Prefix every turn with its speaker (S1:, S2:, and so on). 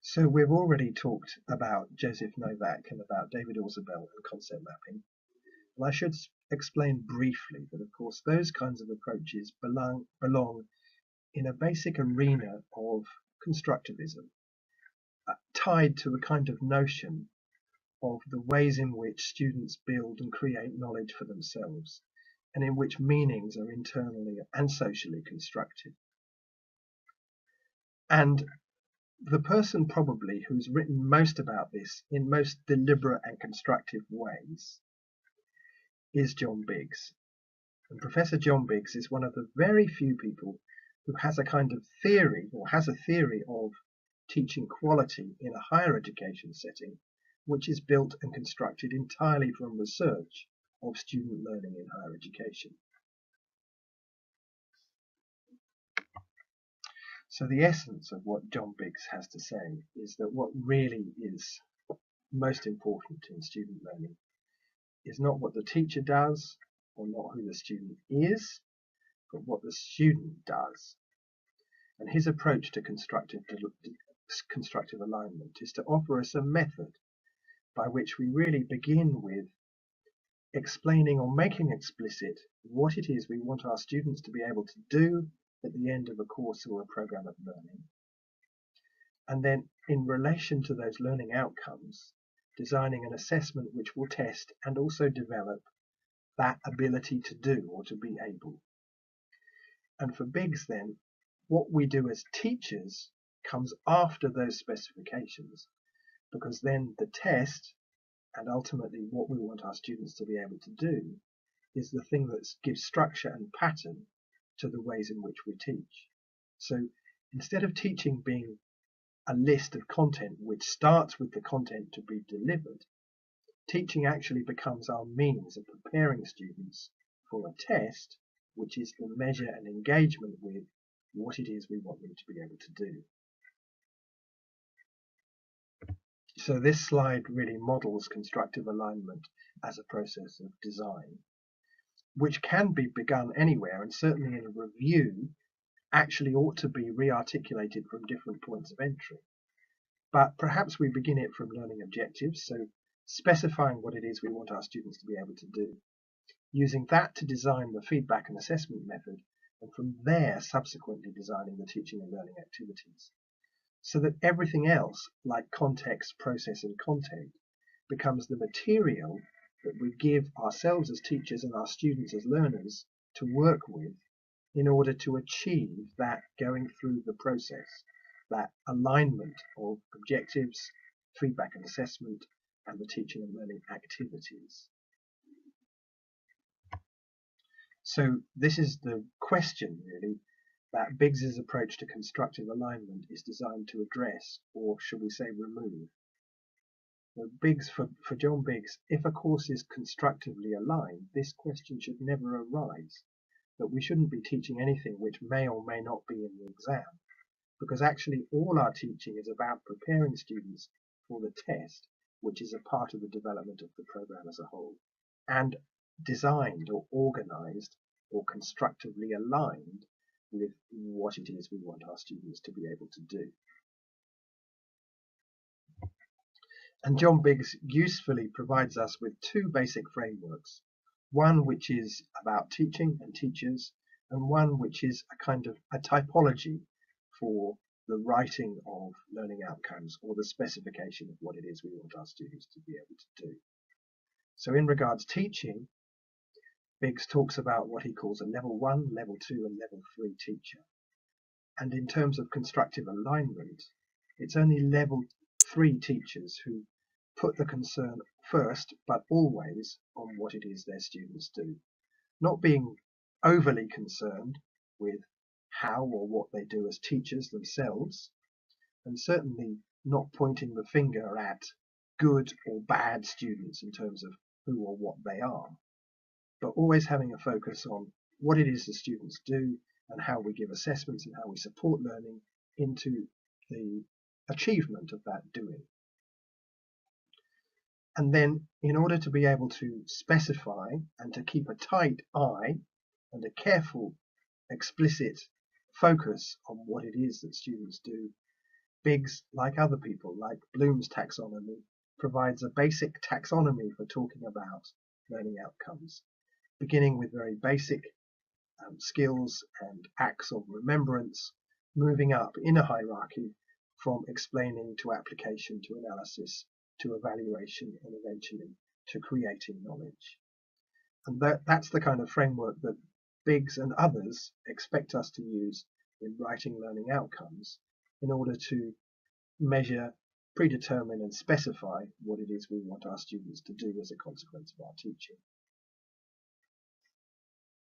S1: So we've already talked about Joseph Novak and about David Ausubel and concept mapping. And I should explain briefly that, of course, those kinds of approaches belong in a basic arena of constructivism, tied to a kind of notion of the ways in which students build and create knowledge for themselves, and in which meanings are internally and socially constructed. And the person probably who's written most about this in most deliberate and constructive ways is John Biggs. And Professor John Biggs is one of the very few people who has a kind of theory, or has a theory of teaching quality in a higher education setting, which is built and constructed entirely from research of student learning in higher education. So the essence of what John Biggs has to say is that what really is most important in student learning is not what the teacher does or not who the student is, but what the student does. And his approach to constructive alignment is to offer us a method by which we really begin with explaining or making explicit what it is we want our students to be able to do at the end of a course or a program of learning. And then in relation to those learning outcomes, designing an assessment which will test and also develop that ability to do or to be able. And for Biggs then, what we do as teachers comes after those specifications, because then the test and ultimately what we want our students to be able to do is the thing that gives structure and pattern to the ways in which we teach. So instead of teaching being a list of content which starts with the content to be delivered, teaching actually becomes our means of preparing students for a test, which is the measure and engagement with what it is we want them to be able to do. So this slide really models constructive alignment as a process of design, which can be begun anywhere, and certainly in a review actually ought to be re-articulated from different points of entry. But perhaps we begin it from learning objectives, so specifying what it is we want our students to be able to do, using that to design the feedback and assessment method, and from there subsequently designing the teaching and learning activities, so that everything else, like context, process and content, becomes the material that we give ourselves as teachers and our students as learners to work with in order to achieve that going through the process, that alignment of objectives, feedback and assessment, and the teaching and learning activities. So this is the question, really, that Biggs's approach to constructive alignment is designed to address, or should we say remove. For John Biggs, if a course is constructively aligned, this question should never arise, that we shouldn't be teaching anything which may or may not be in the exam, because actually all our teaching is about preparing students for the test, which is a part of the development of the program as a whole, and designed or organized or constructively aligned with what it is we want our students to be able to do. And John Biggs usefully provides us with two basic frameworks, one which is about teaching and teachers, and one which is a kind of a typology for the writing of learning outcomes, or the specification of what it is we want our students to be able to do. So in regards to teaching, Biggs talks about what he calls a level 1, level 2 and level 3 teacher. And in terms of constructive alignment, it's only level 3 teachers who put the concern first, but always on what it is their students do, not being overly concerned with how or what they do as teachers themselves, and certainly not pointing the finger at good or bad students in terms of who or what they are, but always having a focus on what it is the students do and how we give assessments and how we support learning into the achievement of that doing. And then, in order to be able to specify and to keep a tight eye and a careful, explicit focus on what it is that students do, Biggs, like other people, like Bloom's taxonomy, provides a basic taxonomy for talking about learning outcomes, beginning with very basic skills and acts of remembrance, moving up in a hierarchy from explaining to application to analysis to evaluation and eventually to creating knowledge. And that's the kind of framework that Biggs and others expect us to use in writing learning outcomes in order to measure, predetermine and specify what it is we want our students to do as a consequence of our teaching.